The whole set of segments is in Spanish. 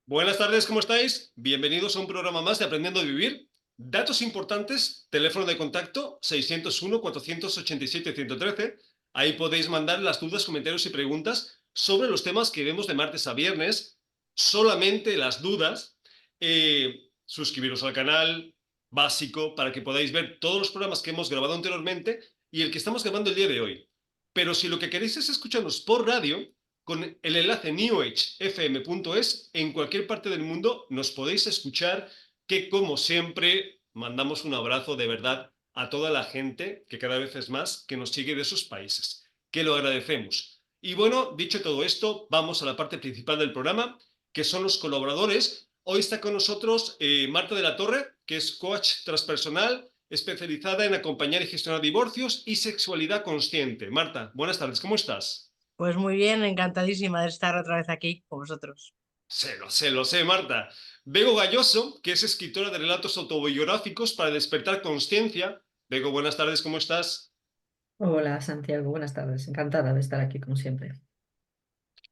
Buenas tardes, ¿cómo estáis? Bienvenidos a un programa más de Aprendiendo a Vivir. Datos importantes, teléfono de contacto 601-487-113. Ahí podéis mandar las dudas, comentarios y preguntas sobre los temas que vemos de martes a viernes. Solamente las dudas. Suscribiros al canal básico para que podáis ver todos los programas que hemos grabado anteriormente y el que estamos grabando el día de hoy. Pero si lo que queréis es escucharnos por radio, con el enlace newagefm.es, en cualquier parte del mundo nos podéis escuchar, que como siempre mandamos un abrazo de verdad a toda la gente, que cada vez es más, que nos sigue de esos países, que lo agradecemos. Y bueno, dicho todo esto, vamos a la parte principal del programa, que son los colaboradores. Hoy está con nosotros Marta de la Torre, que es coach transpersonal, especializada en acompañar y gestionar divorcios y sexualidad consciente. Marta, buenas tardes, ¿cómo estás? Pues muy bien, encantadísima de estar otra vez aquí con vosotros. Lo sé, Marta. Bego Galloso, que es escritora de relatos autobiográficos para despertar conciencia. Bego, buenas tardes, ¿cómo estás? Hola Santiago, buenas tardes. Encantada de estar aquí como siempre.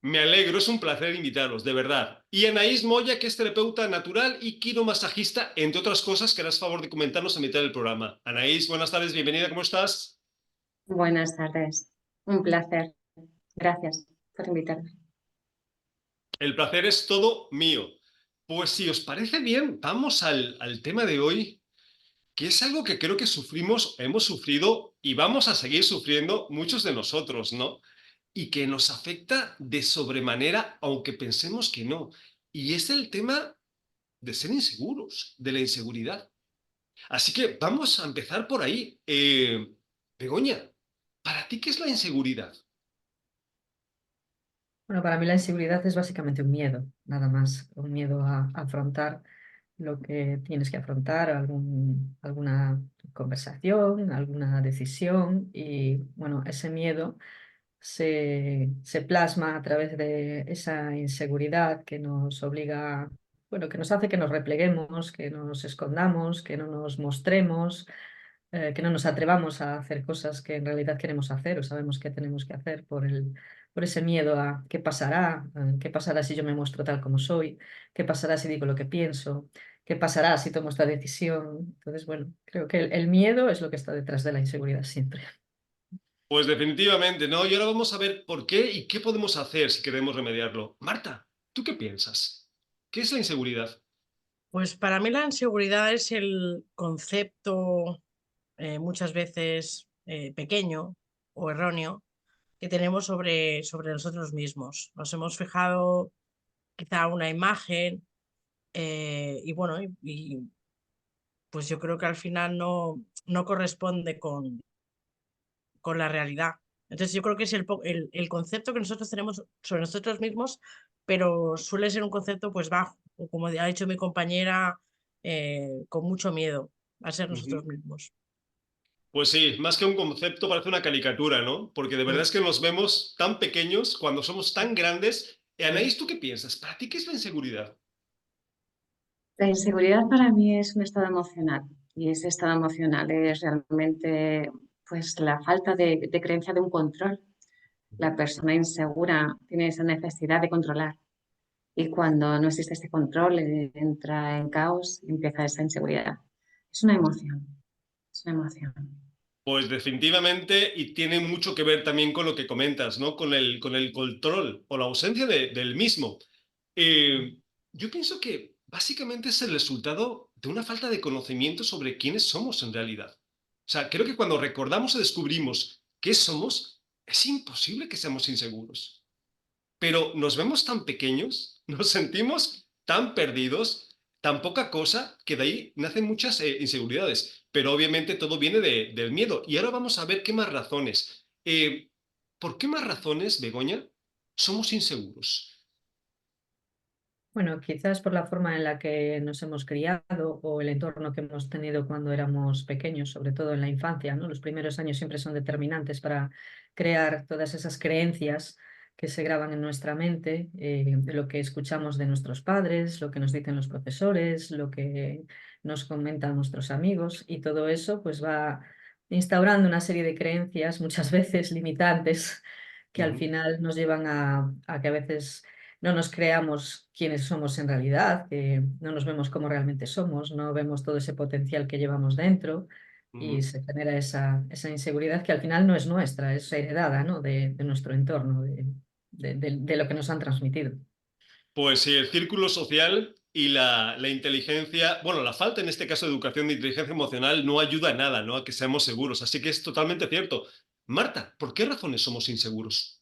Me alegro, es un placer invitaros, de verdad. Y Anaís Moya, que es terapeuta natural y quiromasajista, entre otras cosas, que harás favor de comentarnos a mitad del programa. Anaís, buenas tardes, bienvenida, ¿cómo estás? Buenas tardes, un placer. Gracias por invitarme. El placer es todo mío. Pues si os parece bien, vamos al tema de hoy, que es algo que creo que sufrimos, hemos sufrido y vamos a seguir sufriendo muchos de nosotros, ¿no? Y que nos afecta de sobremanera, aunque pensemos que no. Y es el tema de ser inseguros, de la inseguridad. Así que vamos a empezar por ahí. Begoña, ¿para ti qué es la inseguridad? Bueno, para mí la inseguridad es básicamente un miedo, nada más, un miedo a afrontar lo que tienes que afrontar, alguna conversación, alguna decisión y bueno, ese miedo se plasma a través de esa inseguridad que nos obliga, bueno, que nos hace que nos repleguemos, que nos escondamos, que no nos mostremos, que no nos atrevamos a hacer cosas que en realidad queremos hacer o sabemos que tenemos que hacer por ese miedo a qué pasará si yo me muestro tal como soy, qué pasará si digo lo que pienso, qué pasará si tomo esta decisión. Entonces, bueno, creo que el miedo es lo que está detrás de la inseguridad siempre. Pues definitivamente, ¿no? Y ahora vamos a ver por qué y qué podemos hacer si queremos remediarlo. Marta, ¿tú qué piensas? ¿Qué es la inseguridad? Pues para mí la inseguridad es el concepto muchas veces pequeño o erróneo que tenemos sobre nosotros mismos. Nos hemos fijado quizá una imagen y bueno, pues yo creo que al final no corresponde con la realidad. Entonces yo creo que es el concepto que nosotros tenemos sobre nosotros mismos, pero suele ser un concepto pues bajo, o como ha dicho mi compañera, con mucho miedo a ser nosotros Ujú. mismos. Pues sí, más que un concepto parece una caricatura, ¿no? Porque de verdad Mm, es que nos vemos tan pequeños cuando somos tan grandes. mm. Anaís, ¿tú qué piensas? ¿Para ti qué es la inseguridad? La inseguridad para mí es un estado emocional y ese estado emocional es realmente pues la falta de creencia de un control. La persona insegura tiene esa necesidad de controlar y cuando no existe este control entra en caos y empieza esa inseguridad. Es una emoción, es una emoción. Pues definitivamente, y tiene mucho que ver también con lo que comentas, ¿no? Con el control o la ausencia del mismo. Eh, yo pienso que básicamente es el resultado de una falta de conocimiento sobre quiénes somos en realidad. O sea, creo que cuando recordamos o descubrimos qué somos, es imposible que seamos inseguros. Pero nos vemos tan pequeños, nos sentimos tan perdidos, tan poca cosa, que de ahí nacen muchas inseguridades. Pero obviamente todo viene del miedo. Y ahora vamos a ver qué más razones. ¿Por qué más razones, Begoña, somos inseguros? Bueno, quizás por la forma en la que nos hemos criado o el entorno que hemos tenido cuando éramos pequeños, sobre todo en la infancia, ¿no? Los primeros años siempre son determinantes para crear todas esas creencias que se graban en nuestra mente, lo que escuchamos de nuestros padres, lo que nos dicen los profesores, lo que nos comentan nuestros amigos y todo eso pues va instaurando una serie de creencias, muchas veces limitantes, que al Ujú. final nos llevan a que a veces no nos creamos quiénes somos en realidad, que no nos vemos como realmente somos, no vemos todo ese potencial que llevamos dentro y se genera esa inseguridad que al final no es nuestra, es heredada, ¿no? de nuestro entorno, de lo que nos han transmitido. Pues sí, el círculo social y la inteligencia, bueno, la falta en este caso de educación de inteligencia emocional no ayuda a nada, ¿no? A que seamos seguros. Así que es totalmente cierto. Marta, ¿por qué razones somos inseguros?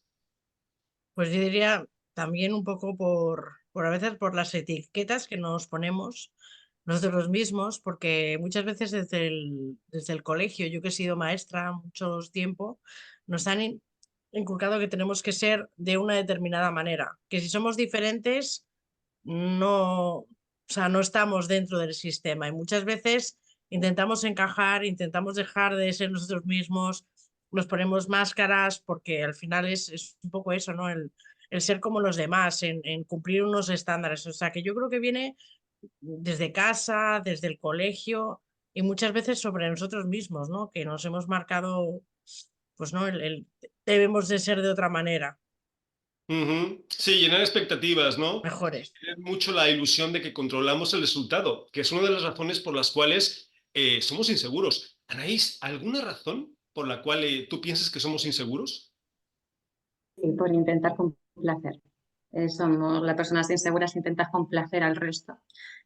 Pues yo diría también un poco por a veces por las etiquetas que nos ponemos nosotros mismos, porque muchas veces desde el colegio, yo que he sido maestra mucho tiempo, nos han inculcado que tenemos que ser de una determinada manera, que si somos diferentes, no, o sea, no estamos dentro del sistema y muchas veces intentamos encajar, intentamos dejar de ser nosotros mismos, nos ponemos máscaras porque al final es un poco eso, ¿no? El ser como los demás, en cumplir unos estándares. O sea, que yo creo que viene desde casa, desde el colegio y muchas veces sobre nosotros mismos, ¿no? Que nos hemos marcado, pues, ¿no? Debemos de ser de otra manera, Sí, llenar expectativas, ¿no? mejores. Tener mucho la ilusión de que controlamos el resultado, que es una de las razones por las cuales somos inseguros. Anaís, ¿alguna razón por la cual tú piensas que somos inseguros? Y por intentar complacer. Somos las personas inseguras, intentas complacer al resto.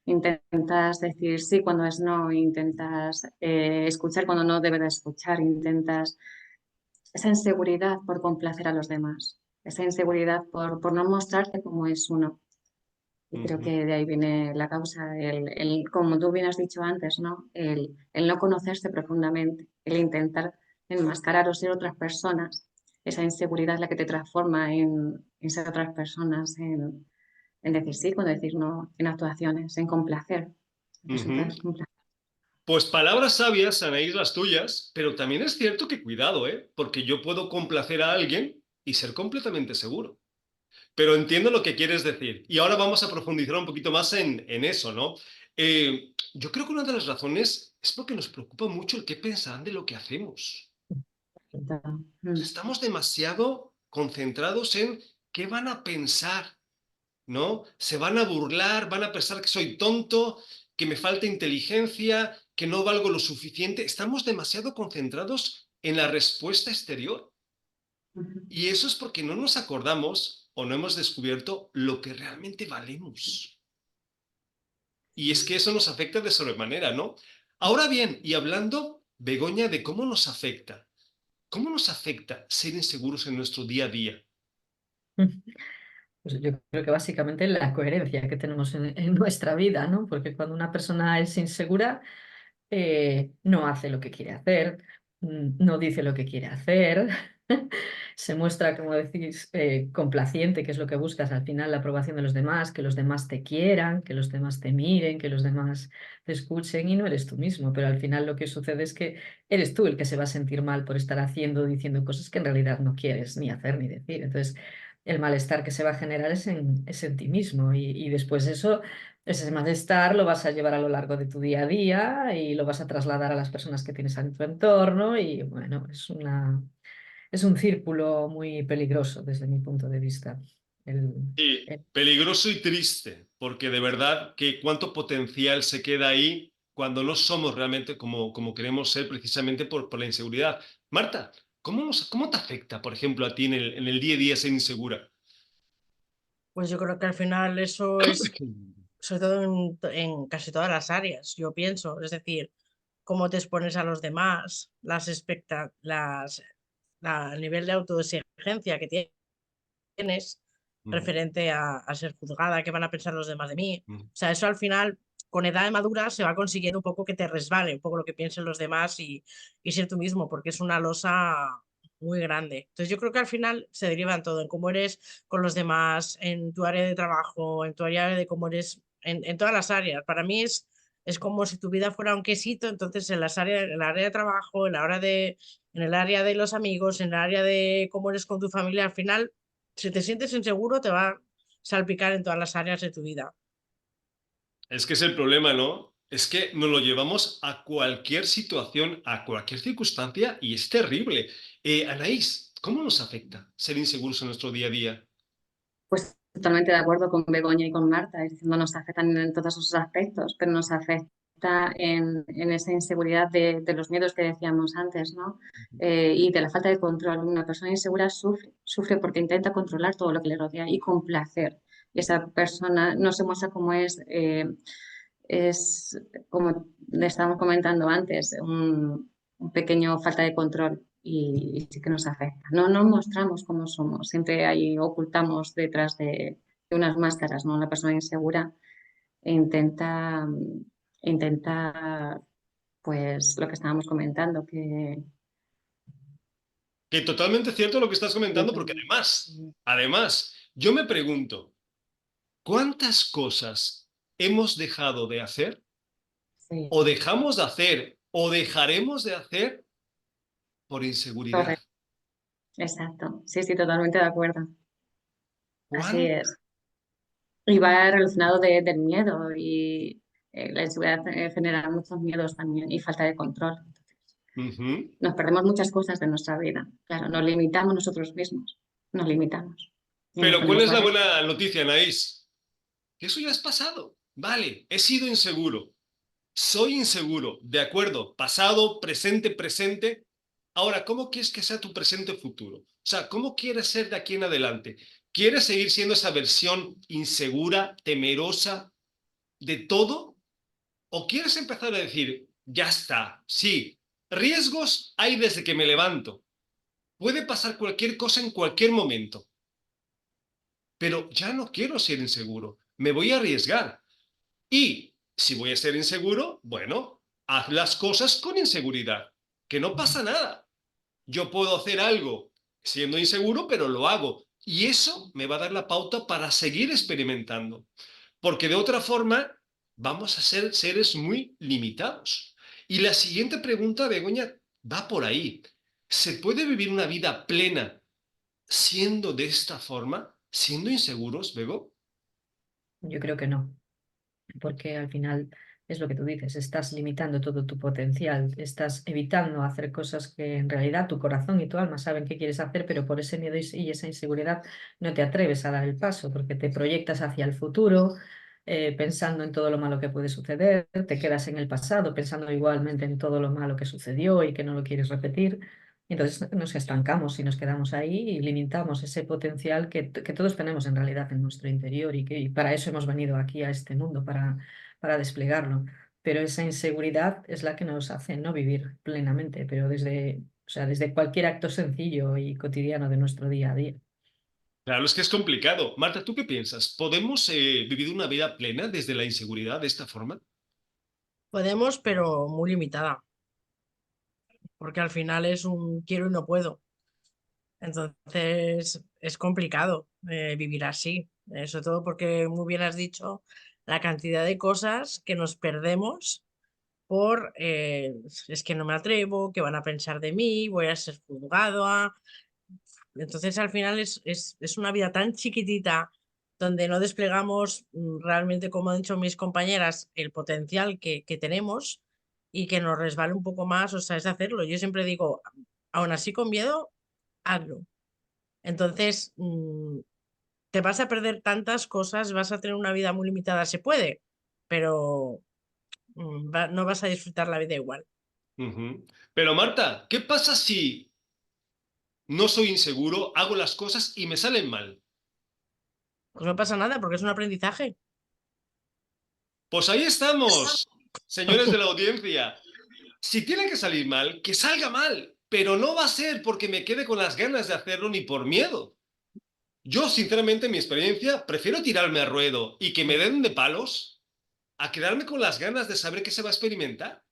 Intentas decir sí cuando es no, intentas escuchar cuando no debes de escuchar, intentas esa inseguridad por complacer a los demás, esa inseguridad por no mostrarte como es uno. Y creo Ujú, que de ahí viene la causa, como tú bien has dicho antes, ¿no? El no conocerse profundamente, el intentar enmascarar o ser otras personas. Esa inseguridad es la que te transforma en ser otras personas, en decir sí, cuando decir no, en actuaciones, en complacer. ujú. Resulta complacer. Pues palabras sabias, Anaís, las tuyas, pero también es cierto que cuidado, ¿eh? Porque yo puedo complacer a alguien y ser completamente seguro. Pero entiendo lo que quieres decir. Y ahora vamos a profundizar un poquito más en eso, ¿no? Yo creo que una de las razones es porque nos preocupa mucho el qué pensarán de lo que hacemos. Mm. Estamos demasiado concentrados en qué van a pensar, ¿no? Se van a burlar, van a pensar que soy tonto, que me falta inteligencia, que no valgo lo suficiente. Estamos demasiado concentrados en la respuesta exterior. Ujú. Y eso es porque no nos acordamos o no hemos descubierto lo que realmente valemos. Y es que eso nos afecta de sobremanera, ¿no? Ahora bien, y hablando, Begoña, de ¿cómo nos afecta ser inseguros en nuestro día a día? Pues yo creo que básicamente la coherencia que tenemos en nuestra vida, ¿no? Porque cuando una persona es insegura, no hace lo que quiere hacer, no dice lo que quiere hacer, se muestra, como decís, complaciente, que es lo que buscas al final, la aprobación de los demás, que los demás te quieran, que los demás te miren, que los demás te escuchen y no eres tú mismo, pero al final lo que sucede es que eres tú el que se va a sentir mal por estar haciendo, diciendo cosas que en realidad no quieres ni hacer ni decir. Entonces, el malestar que se va a generar es en ti mismo y después eso ese malestar lo vas a llevar a lo largo de tu día a día y lo vas a trasladar a las personas que tienes en tu entorno y bueno, es un círculo muy peligroso desde mi punto de vista. El, Sí, el- peligroso y triste, porque de verdad que cuánto potencial se queda ahí cuando no somos realmente como queremos ser precisamente por la inseguridad. Marta, ¿cómo te afecta, por ejemplo, a ti en el día a día ser insegura? Pues yo creo que al final eso es, sobre todo en casi todas las áreas, yo pienso, es decir, cómo te expones a los demás, el nivel de autoexigencia que tienes Mm, referente a ser juzgada, qué van a pensar los demás de mí. mm. O sea, eso al final, con edad madura, se va consiguiendo un poco que te resbale, un poco lo que piensen los demás y ser tú mismo, porque es una losa muy grande. Entonces yo creo que al final se deriva en todo, en cómo eres con los demás, en tu área de trabajo, en tu área de cómo eres, en todas las áreas. Para mí es como si tu vida fuera un quesito, entonces en el área de trabajo, en el área de los amigos, en el área de cómo eres con tu familia, al final si te sientes inseguro, te va a salpicar en todas las áreas de tu vida. Es que es el problema, ¿no? Es que nos lo llevamos a cualquier situación, a cualquier circunstancia y es terrible. Anaís, ¿cómo nos afecta ser inseguros en nuestro día a día? Pues totalmente de acuerdo con Begoña y con Marta, diciendo nos afectan en todos esos aspectos, pero nos afecta en esa inseguridad de los miedos que decíamos antes, ¿no? Y de la falta de control. Una persona insegura sufre porque intenta controlar todo lo que le rodea y complacer. Y esa persona no se muestra como es como le estábamos comentando antes, un pequeño falta de control y sí que nos afecta. No nos mostramos como somos, siempre ahí ocultamos detrás de unas máscaras, ¿no? Una persona insegura intenta, intenta, pues lo que estábamos comentando, Que totalmente cierto lo que estás comentando, porque además, yo me pregunto, ¿cuántas cosas hemos dejado de hacer, sí, o dejamos de hacer, o dejaremos de hacer por inseguridad? correcto, exacto, sí, sí, totalmente de acuerdo, así ¿Cuán- es. Y va relacionado del miedo y la inseguridad genera muchos miedos también y falta de control. Ujú. Nos perdemos muchas cosas de nuestra vida. Claro, nos limitamos nosotros mismos. Nos limitamos. Y nos Pero ¿cuál ponemos es la barreras. buena noticia, Anaís? Que eso ya es pasado. Vale, he sido inseguro. Soy inseguro. De acuerdo. Pasado, presente, presente. Ahora, ¿cómo quieres que sea tu presente futuro? O sea, ¿cómo quieres ser de aquí en adelante? ¿Quieres seguir siendo esa versión insegura, temerosa de todo? ¿O quieres empezar a decir, ya está, sí, riesgos hay desde que me levanto? Puede pasar cualquier cosa en cualquier momento, pero ya no quiero ser inseguro. Me voy a arriesgar. Y si voy a ser inseguro, bueno, haz las cosas con inseguridad, que no pasa nada. Yo puedo hacer algo siendo inseguro, pero lo hago. Y eso me va a dar la pauta para seguir experimentando. Porque de otra forma, vamos a ser seres muy limitados. Y la siguiente pregunta, Begoña, va por ahí. ¿Se puede vivir una vida plena siendo de esta forma, siendo inseguros, Bego? Yo creo que no, porque al final es lo que tú dices, estás limitando todo tu potencial, estás evitando hacer cosas que en realidad tu corazón y tu alma saben que quieres hacer, pero por ese miedo y esa inseguridad no te atreves a dar el paso, porque te proyectas hacia el futuro, pensando en todo lo malo que puede suceder, te quedas en el pasado pensando igualmente en todo lo malo que sucedió y que no lo quieres repetir. Y entonces nos estancamos y nos quedamos ahí y limitamos ese potencial que todos tenemos en realidad en nuestro interior y para eso hemos venido aquí a este mundo, para desplegarlo. Pero esa inseguridad es la que nos hace no vivir plenamente, pero o sea, desde cualquier acto sencillo y cotidiano de nuestro día a día. Claro, es que es complicado. Marta, ¿tú qué piensas? ¿Podemos vivir una vida plena desde la inseguridad de esta forma? Podemos, pero muy limitada, porque al final es un quiero y no puedo. Entonces es complicado vivir así, sobre todo porque muy bien has dicho la cantidad de cosas que nos perdemos por es que no me atrevo, qué van a pensar de mí, voy a ser juzgado. Entonces al final es una vida tan chiquitita donde no desplegamos realmente, como han dicho mis compañeras, el potencial que tenemos y que nos resbale un poco más, o sea, es hacerlo. Yo siempre digo, aún así con miedo, hazlo. Entonces, te vas a perder tantas cosas, vas a tener una vida muy limitada, se puede, pero no vas a disfrutar la vida igual. Ujú. Pero Marta, ¿qué pasa si no soy inseguro, hago las cosas y me salen mal? Pues no pasa nada porque es un aprendizaje. Pues ahí estamos, señores de la audiencia. Si tiene que salir mal, que salga mal, pero no va a ser porque me quede con las ganas de hacerlo ni por miedo. Yo, sinceramente, en mi experiencia, prefiero tirarme a ruedo y que me den de palos a quedarme con las ganas de saber qué se va a experimentar.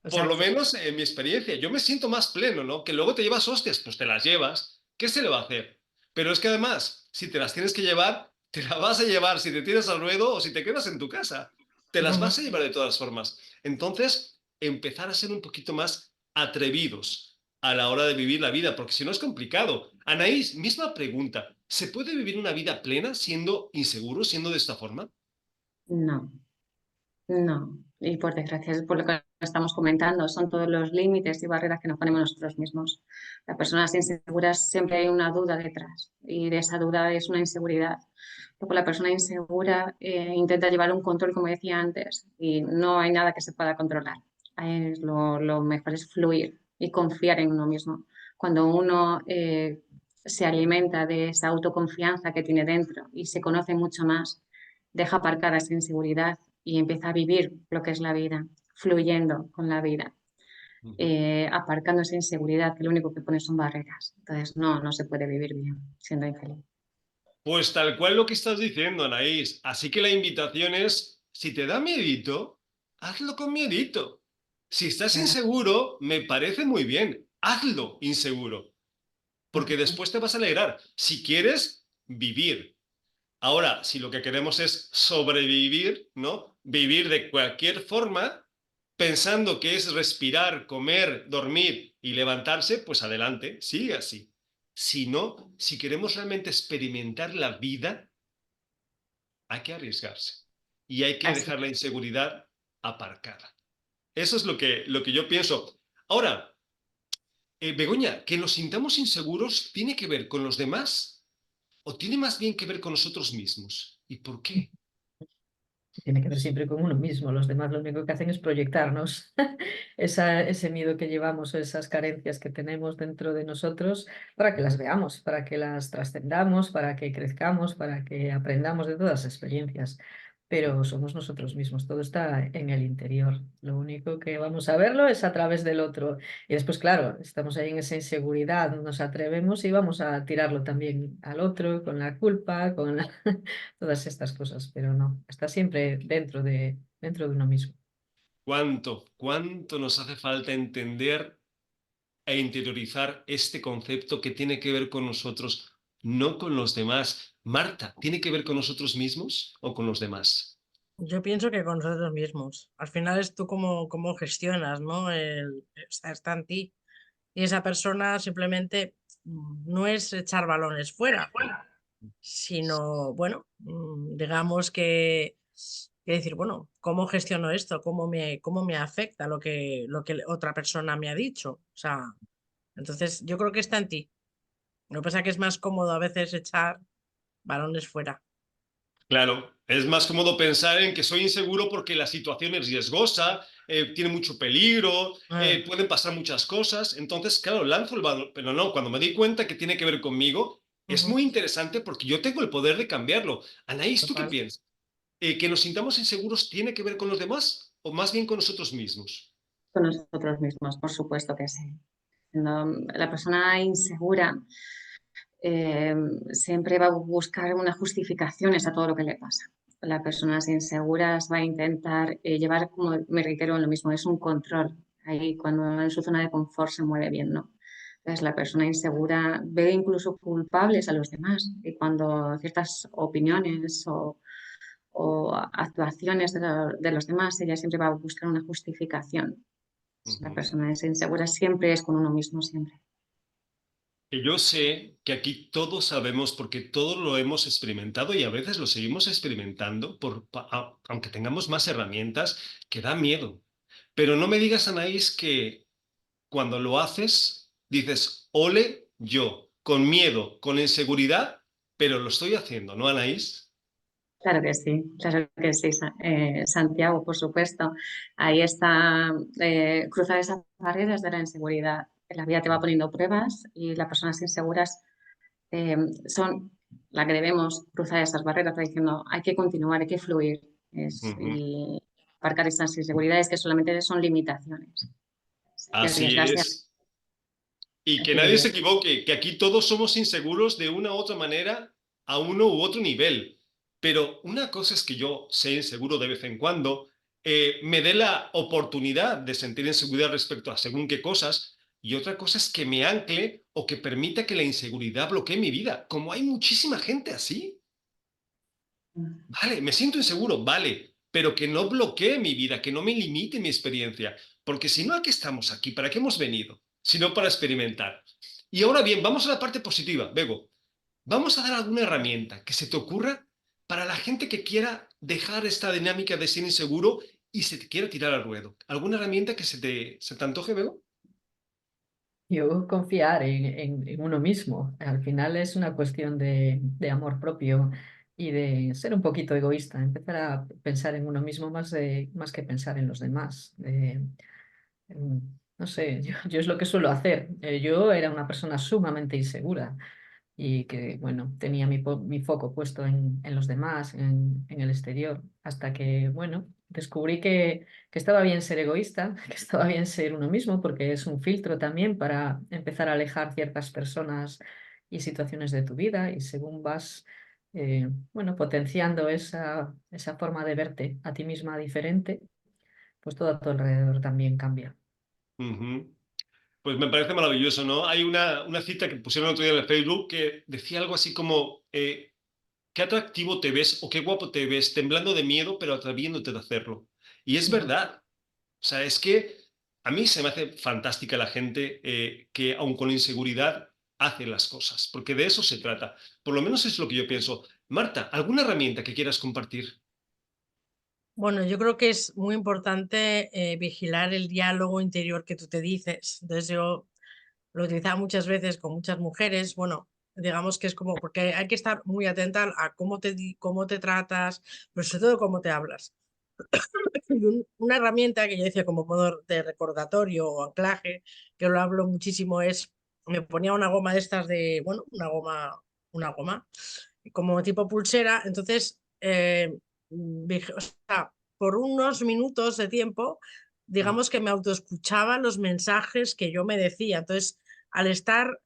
Por lo Exacto. menos en mi experiencia, yo me siento más pleno, ¿no? Que luego te llevas hostias, pues te las llevas. ¿Qué se le va a hacer? Pero es que además, si te las tienes que llevar, te las vas a llevar si te tiras al ruedo o si te quedas en tu casa. Te las Ujú. vas a llevar de todas formas. Entonces, empezar a ser un poquito más atrevidos a la hora de vivir la vida, porque si no es complicado. Anaís, misma pregunta. ¿Se puede vivir una vida plena siendo inseguro, siendo de esta forma? No, No, y por desgracia es por lo que estamos comentando, son todos los límites y barreras que nos ponemos nosotros mismos. Las personas inseguras siempre hay una duda detrás y de esa duda es una inseguridad. Luego la persona insegura intenta llevar un control, como decía antes, y no hay nada que se pueda controlar. Lo mejor es fluir y confiar en uno mismo. Cuando uno se alimenta de esa autoconfianza que tiene dentro y se conoce mucho más, deja aparcar esa inseguridad y empieza a vivir lo que es la vida, fluyendo con la vida, aparcando esa inseguridad, que lo único que pone son barreras. Entonces, no se puede vivir bien siendo infeliz. Pues tal cual lo que estás diciendo, Anaís. Así que la invitación es, si te da miedito, hazlo con miedito. Si estás Claro. inseguro, me parece muy bien, hazlo inseguro, porque después te vas a alegrar. Si quieres, vivir. Ahora, si lo que queremos es sobrevivir, ¿no? Vivir de cualquier forma, pensando que es respirar, comer, dormir y levantarse, pues adelante, sigue así. Si no, si queremos realmente experimentar la vida, hay que arriesgarse y hay que Así. dejar la inseguridad aparcada. Eso es lo que yo pienso. Ahora, Begoña, que nos sintamos inseguros tiene que ver con los demás o tiene más bien que ver con nosotros mismos. ¿Y por qué? Tiene que ver siempre con uno mismo. Los demás lo único que hacen es proyectarnos ese miedo que llevamos o esas carencias que tenemos dentro de nosotros para que las veamos, para que las trascendamos, para que crezcamos, para que aprendamos de todas las experiencias. Pero somos nosotros mismos, todo está en el interior. Lo único que vamos a verlo es a través del otro. Y después, claro, estamos ahí en esa inseguridad, no nos atrevemos y vamos a tirarlo también al otro con la culpa, con todas estas cosas, pero no, está siempre dentro de uno mismo. ¿Cuánto nos hace falta entender e interiorizar este concepto que tiene que ver con nosotros, no con los demás? Marta, ¿tiene que ver con nosotros mismos o con los demás? Yo pienso que con nosotros mismos. Al final es tú cómo gestionas, ¿no? Está en ti. Y esa persona simplemente no es echar balones fuera, sino, bueno, digamos que decir, bueno, ¿cómo gestiono esto? ¿Cómo me afecta lo que otra persona me ha dicho? O sea, entonces yo creo que está en ti. Lo que pasa es que es más cómodo a veces echar balones fuera. Claro, es más cómodo pensar en que soy inseguro porque la situación es riesgosa, tiene mucho peligro, Ah, pueden pasar muchas cosas. Entonces, claro, lanzo el balón, pero no, cuando me di cuenta que tiene que ver conmigo, es ujú, muy interesante porque yo tengo el poder de cambiarlo. Anaís, ¿tú qué total. piensas? ¿Que nos sintamos inseguros tiene que ver con los demás o más bien con nosotros mismos? Con nosotros mismos, por supuesto que sí. La persona insegura eh, siempre va a buscar unas justificaciones a todo lo que le pasa. Las personas inseguras va a intentar llevar, como me reitero en lo mismo, es un control. Ahí cuando en su zona de confort se mueve bien, ¿no? Entonces la persona insegura ve incluso culpables a los demás y cuando ciertas opiniones o actuaciones de los demás, ella siempre va a buscar una justificación. La Ujú. persona es insegura siempre es con uno mismo, siempre. Que yo sé que aquí todos sabemos porque todos lo hemos experimentado y a veces lo seguimos experimentando, aunque tengamos más herramientas, que da miedo. Pero no me digas, Anaís, que cuando lo haces, dices, ole yo, con miedo, con inseguridad, pero lo estoy haciendo, ¿no, Anaís? Claro que sí, Santiago, por supuesto. Ahí está cruzar esas barreras de la inseguridad. La vida te va poniendo pruebas y las personas inseguras son las que debemos cruzar esas barreras, diciendo hay que continuar, hay que fluir Ujú. y aparcar esas inseguridades que solamente son limitaciones. Hay que Así arriesgarse, es. Y hay que que nadie vivir. se equivoque, que aquí todos somos inseguros de una u otra manera a uno u otro nivel. Pero una cosa es que yo sea inseguro de vez en cuando, me dé la oportunidad de sentir inseguridad respecto a según qué cosas, y otra cosa es que me ancle o que permita que la inseguridad bloquee mi vida, como hay muchísima gente así. Vale, me siento inseguro, vale, pero que no bloquee mi vida, que no me limite mi experiencia, porque si no, ¿a qué estamos aquí? ¿Para qué hemos venido? Sino para experimentar. Y ahora bien, vamos a la parte positiva, Bego. Vamos a dar alguna herramienta que se te ocurra para la gente que quiera dejar esta dinámica de ser inseguro y se te quiera tirar al ruedo? ¿Alguna herramienta que se te antoje, Bego? Yo confiar en uno mismo. Al final es una cuestión de amor propio y de ser un poquito egoísta, empezar a pensar en uno mismo más que pensar en los demás. No sé, yo es lo que suelo hacer. Yo era una persona sumamente insegura y que, bueno, tenía mi foco puesto en los demás, en el exterior, hasta que, bueno, descubrí que estaba bien ser egoísta, que estaba bien ser uno mismo, porque es un filtro también para empezar a alejar ciertas personas y situaciones de tu vida, y según vas, bueno, potenciando esa forma de verte a ti misma diferente, pues todo a tu alrededor también cambia. Ujú. Pues me parece maravilloso, ¿no? Hay una cita que pusieron el otro día en el Facebook que decía algo así como, qué atractivo te ves o qué guapo te ves, temblando de miedo, pero atreviéndote de hacerlo. Y es verdad. O sea, es que a mí se me hace fantástica la gente que, aun con inseguridad, hace las cosas, porque de eso se trata. Por lo menos es lo que yo pienso. Marta, ¿alguna herramienta que quieras compartir? Bueno, yo creo que es muy importante vigilar el diálogo interior que tú te dices. Entonces yo lo utilizaba muchas veces con muchas mujeres. Bueno, digamos que es como, porque hay que estar muy atenta a cómo te tratas, pero sobre todo cómo te hablas. Y una herramienta que yo decía como modo de recordatorio o anclaje, que lo hablo muchísimo, es, me ponía una goma de estas de, bueno, una goma, como tipo pulsera, entonces, o sea, por unos minutos de tiempo, digamos que me autoescuchaba los mensajes que yo me decía. Entonces, al estar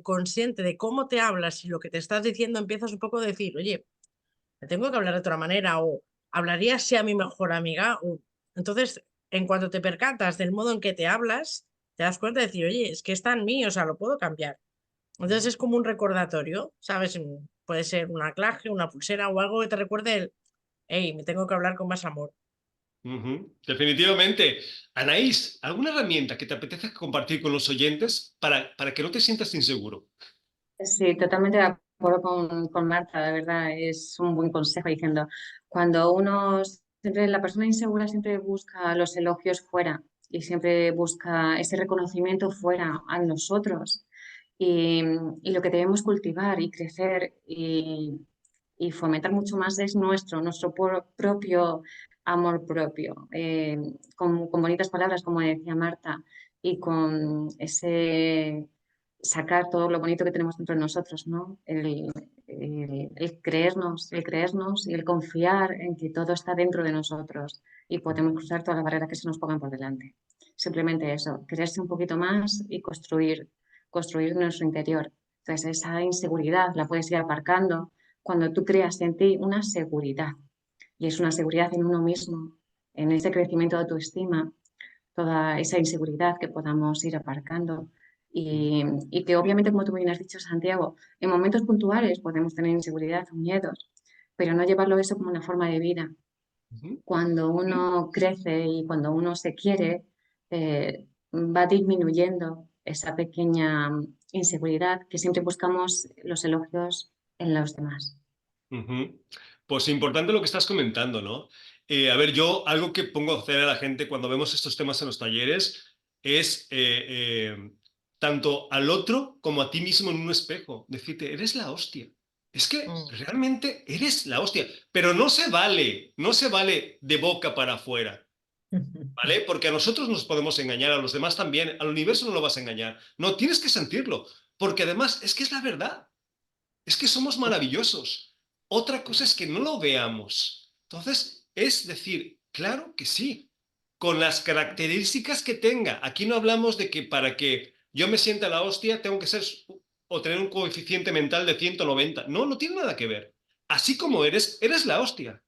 consciente de cómo te hablas y lo que te estás diciendo, empiezas un poco a decir, oye, me tengo que hablar de otra manera o hablaría así a mi mejor amiga. Entonces, en cuanto te percatas del modo en que te hablas, te das cuenta de decir, oye, es que está en mí, o sea, lo puedo cambiar. Entonces es como un recordatorio, ¿sabes? Puede ser un anclaje, una pulsera o algo que te recuerde el, hey, me tengo que hablar con más amor. Ujú. Definitivamente. Anaís, ¿alguna herramienta que te apetezca compartir con los oyentes para que no te sientas inseguro? Sí, totalmente de acuerdo con Marta, de verdad, es un buen consejo diciendo, cuando siempre la persona insegura siempre busca los elogios fuera y siempre busca ese reconocimiento fuera a nosotros y lo que debemos cultivar y crecer y fomentar mucho más es nuestro propio amor propio, con bonitas palabras, como decía Marta, y con ese sacar todo lo bonito que tenemos dentro de nosotros, ¿no? El creernos y el confiar en que todo está dentro de nosotros y podemos cruzar todas las barreras que se nos pongan por delante. Simplemente eso, creerse un poquito más y construir nuestro interior. Entonces, esa inseguridad la puedes ir aparcando cuando tú creas en ti una seguridad. Y es una seguridad en uno mismo, en ese crecimiento de autoestima, toda esa inseguridad que podamos ir aparcando. Y que obviamente, como tú bien has dicho, Santiago, en momentos puntuales podemos tener inseguridad o miedos, pero no llevarlo eso como una forma de vida. Ujú. Cuando uno crece y cuando uno se quiere, va disminuyendo esa pequeña inseguridad que siempre buscamos los elogios en los demás. Ujú. Pues importante lo que estás comentando, ¿no? A ver, yo algo que pongo a hacer a la gente cuando vemos estos temas en los talleres es tanto al otro como a ti mismo en un espejo. Decirte, eres la hostia. Es que Mm. realmente eres la hostia. Pero no se vale de boca para afuera, ¿vale? Porque a nosotros nos podemos engañar, a los demás también, al universo no lo vas a engañar. No, tienes que sentirlo, porque además es que es la verdad. Es que somos maravillosos. Otra cosa es que no lo veamos. Entonces, es decir, claro que sí, con las características que tenga. Aquí no hablamos de que para que yo me sienta la hostia tengo que ser o tener un coeficiente mental de 190. No, no tiene nada que ver. Así como eres la hostia.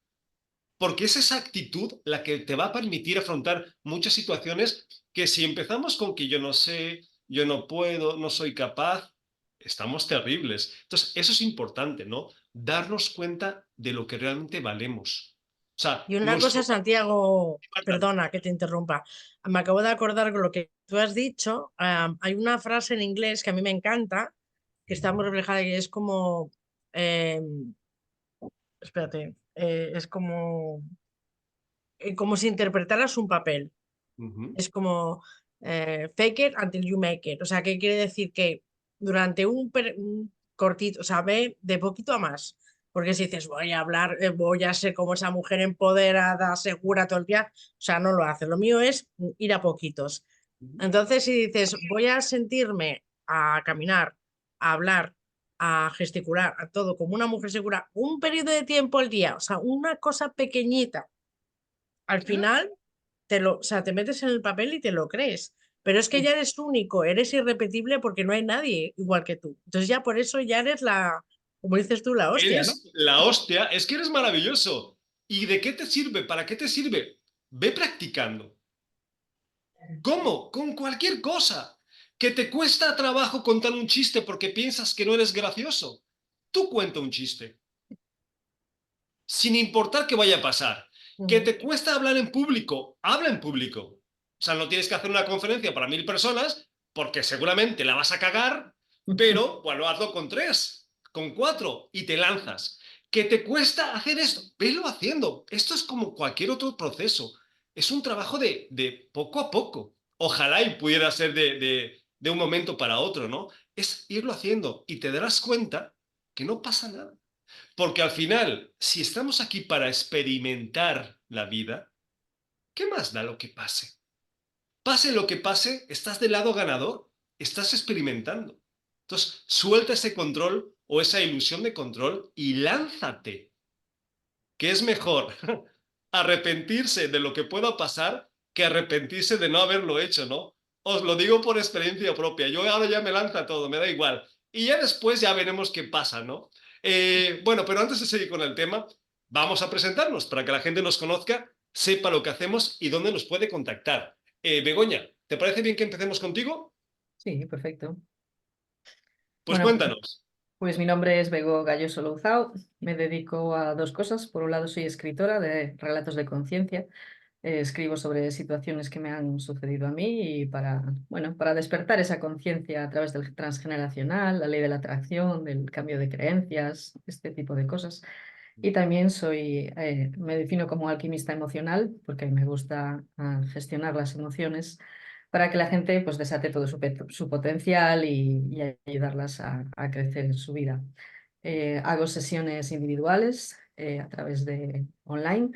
Porque es esa actitud la que te va a permitir afrontar muchas situaciones que si empezamos con que yo no sé, yo no puedo, no soy capaz, estamos terribles. Entonces, eso es importante, ¿no? Darnos cuenta de lo que realmente valemos. O sea, Y una cosa, nuestro... Santiago, perdona que te interrumpa, me acabo de acordar con lo que tú has dicho. Hay una frase en inglés que a mí me encanta, que está muy reflejada y es como, eh, espérate, es como, como si interpretaras un papel. Ujú. Es como fake it until you make it. O sea, ¿qué quiere decir? Que durante un cortito, o sea, ve de poquito a más. Porque si dices, voy a hablar, voy a ser como esa mujer empoderada, segura todo el día, o sea, no lo haces. Lo mío es ir a poquitos. Entonces, si dices, voy a sentirme a caminar, a hablar, a gesticular, a todo como una mujer segura, un periodo de tiempo al día, o sea, una cosa pequeñita, al final o sea, te metes en el papel y te lo crees. Pero es que ya eres único, eres irrepetible porque no hay nadie igual que tú. Entonces ya por eso ya eres como dices tú, la hostia, ¿no? Eres la hostia, es que eres maravilloso. ¿Y de qué te sirve? ¿Para qué te sirve? Ve practicando. ¿Cómo? Con cualquier cosa. ¿Que te cuesta trabajo contar un chiste porque piensas que no eres gracioso? Tú cuenta un chiste, sin importar qué vaya a pasar. ¿Que te cuesta hablar en público? Habla en público. O sea, no tienes que hacer una conferencia para 1000 personas porque seguramente la vas a cagar, pero bueno, hazlo con 3, con 4 y te lanzas. ¿Que te cuesta hacer esto? Velo haciendo. Esto es como cualquier otro proceso. Es un trabajo de poco a poco. Ojalá y pudiera ser de un momento para otro, ¿no? Es irlo haciendo y te darás cuenta que no pasa nada. Porque al final, si estamos aquí para experimentar la vida, ¿qué más da lo que pase? Pase lo que pase, estás del lado ganador, estás experimentando. Entonces, suelta ese control o esa ilusión de control y lánzate. ¿Qué es mejor? Arrepentirse de lo que pueda pasar que arrepentirse de no haberlo hecho, ¿no? Os lo digo por experiencia propia. Yo ahora ya me lanza todo, me da igual. Y ya después ya veremos qué pasa, ¿no? Bueno, pero antes de seguir con el tema, vamos a presentarnos para que la gente nos conozca, sepa lo que hacemos y dónde nos puede contactar. Begoña, ¿te parece bien que empecemos contigo? Sí, perfecto. Pues Bueno, cuéntanos. pues mi nombre es Bego Galloso Louzao. Me dedico a dos cosas. Por un lado, soy escritora de relatos de conciencia. Escribo sobre situaciones que me han sucedido a mí y bueno, para despertar esa conciencia a través del transgeneracional, la ley de la atracción, del cambio de creencias, este tipo de cosas. Y también me defino como alquimista emocional porque me gusta gestionar las emociones para que la gente pues desate todo su potencial y ayudarlas a crecer en su vida. Hago sesiones individuales a través de online.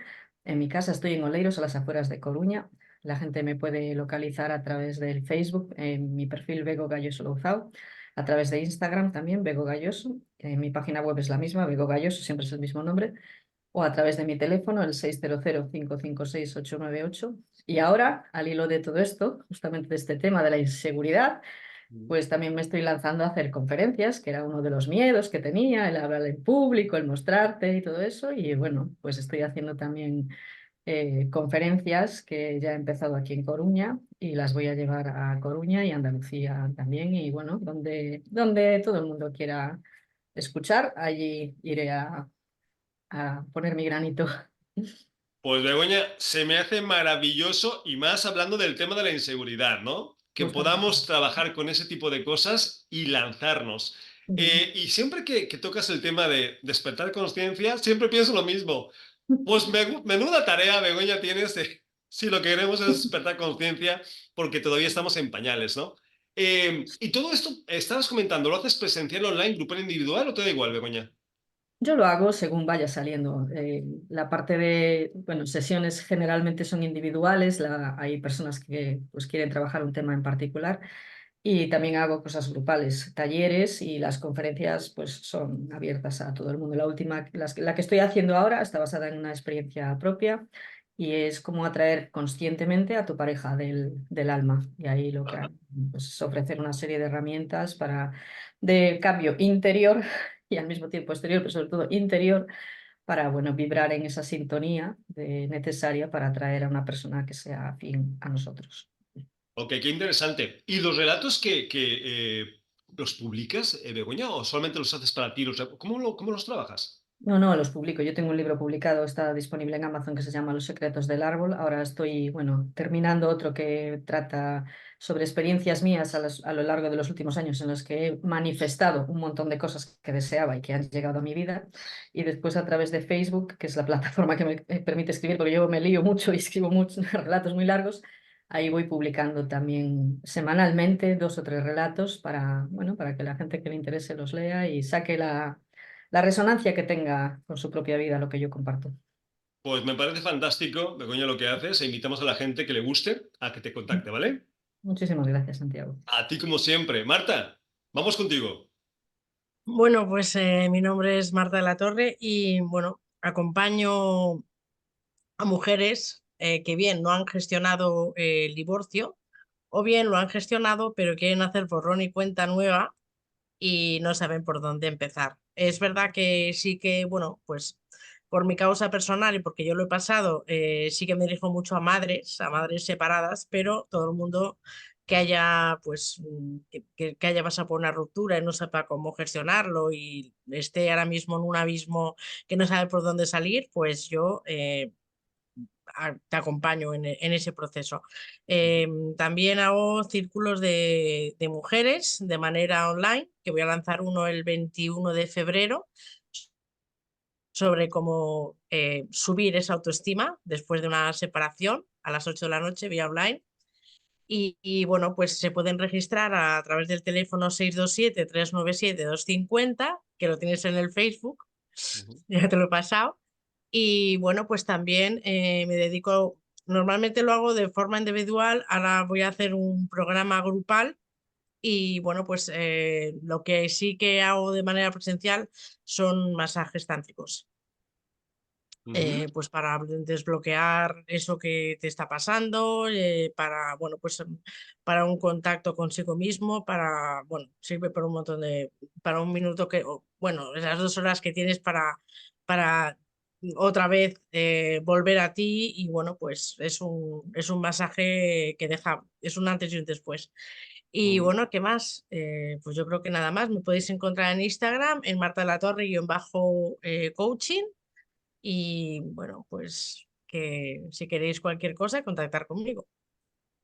En mi casa estoy en Oleiros, a las afueras de Coruña. La gente me puede localizar a través del Facebook, en mi perfil Bego Galloso Louzao, a través de Instagram también, Bego Galloso. Mi página web es la misma, Bego Galloso, siempre es el mismo nombre, o a través de mi teléfono, el 600-556-898. Y ahora, al hilo de todo esto, justamente de este tema de la inseguridad, pues también me estoy lanzando a hacer conferencias, que era uno de los miedos que tenía, el hablar en público, el mostrarte y todo eso. Y bueno, pues estoy haciendo también conferencias que ya he empezado aquí en Coruña y las voy a llevar a Coruña y Andalucía también. Y bueno, donde todo el mundo quiera escuchar, allí iré a poner mi granito. Pues Begoña, se me hace maravilloso y más hablando del tema de la inseguridad, ¿no? Que Justamente. podamos trabajar con ese tipo de cosas y lanzarnos. Y siempre que tocas el tema de despertar conciencia, siempre pienso lo mismo. Pues menuda tarea, Begoña, tienes si lo que queremos es despertar conciencia, porque todavía estamos en pañales, ¿no? Y todo esto, estabas comentando, ¿lo haces presencial, online, grupal, individual o te da igual, Begoña? Yo lo hago según vaya saliendo. La parte de, bueno, sesiones generalmente son individuales, hay personas que pues, quieren trabajar un tema en particular y también hago cosas grupales, talleres y las conferencias pues son abiertas a todo el mundo. La que estoy haciendo ahora está basada en una experiencia propia y es como atraer conscientemente a tu pareja del alma. Y ahí lo que hago pues, es ofrecer una serie de herramientas de cambio interior y al mismo tiempo exterior, pero sobre todo interior, para bueno, vibrar en esa sintonía necesaria para atraer a una persona que sea afín a nosotros. Ok, qué interesante. ¿Y los relatos que los publicas, Begoña, o solamente los haces para ti? ¿Cómo los trabajas? No, no, los publico. Yo tengo un libro publicado, está disponible en Amazon, que se llama Los secretos del árbol. Ahora estoy, bueno, terminando otro que trata sobre experiencias mías a lo largo de los últimos años en los que he manifestado un montón de cosas que deseaba y que han llegado a mi vida. Y después a través de Facebook, que es la plataforma que me permite escribir, porque yo me lío mucho y escribo muchos relatos muy largos. Ahí voy publicando también semanalmente 2 o 3 relatos para, bueno, para que la gente que le interese los lea y saque la resonancia que tenga con su propia vida lo que yo comparto. Pues me parece fantástico, Begoña, lo que haces, e invitamos a la gente que le guste a que te contacte, ¿vale? Muchísimas gracias, Santiago. A ti como siempre. Marta, vamos contigo. Bueno, pues mi nombre es Marta de la Torre y bueno, acompaño a mujeres que bien no han gestionado el divorcio o bien lo han gestionado pero quieren hacer borrón y cuenta nueva y no saben por dónde empezar. Es verdad que sí que, bueno, pues por mi causa personal y porque yo lo he pasado, sí que me dirijo mucho a madres separadas, pero todo el mundo que haya, pues, que haya pasado por una ruptura y no sepa cómo gestionarlo y esté ahora mismo en un abismo que no sabe por dónde salir, pues yo te acompaño en ese proceso. También hago círculos de mujeres de manera online, que voy a lanzar uno el 21 de febrero, sobre cómo subir esa autoestima después de una separación a las 8 de la noche vía online. Y bueno, pues se pueden registrar a través del teléfono 627-397-250, que lo tienes en el Facebook, Ujú. ya te lo he pasado. Y bueno, pues también me dedico, normalmente lo hago de forma individual, ahora voy a hacer un programa grupal y bueno, pues lo que sí que hago de manera presencial son masajes tántricos. Ujú. Pues para desbloquear eso que te está pasando, para, bueno, pues para un contacto consigo mismo, para, bueno, sirve para un montón para un minuto que, bueno, esas 2 horas que tienes para otra vez volver a ti y bueno, pues es un masaje que deja, es un antes y un después. Y Ujú. bueno, ¿qué más? Pues yo creo que nada más. Me podéis encontrar en Instagram, en Marta de la Torre coaching. Y bueno, pues que si queréis cualquier cosa, contactar conmigo.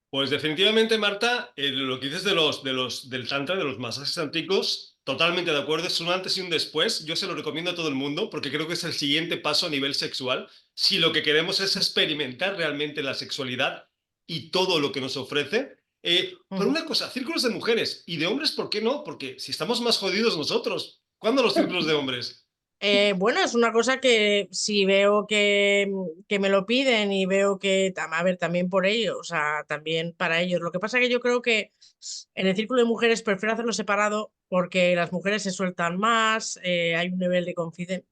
Pues definitivamente, Marta, lo que dices del Tantra, de los masajes tántricos, totalmente de acuerdo, es un antes y un después. Yo se lo recomiendo a todo el mundo porque creo que es el siguiente paso a nivel sexual. Si lo que queremos es experimentar realmente la sexualidad y todo lo que nos ofrece. Por Ujú. una cosa, círculos de mujeres y de hombres, ¿por qué no? Porque si estamos más jodidos nosotros, ¿cuándo los círculos de hombres? Bueno, es una cosa que si veo que me lo piden y veo que, a ver, también por ellos, o sea, también para ellos. Lo que pasa que yo creo que en el círculo de mujeres prefiero hacerlo separado porque las mujeres se sueltan más, hay un nivel de confidencia,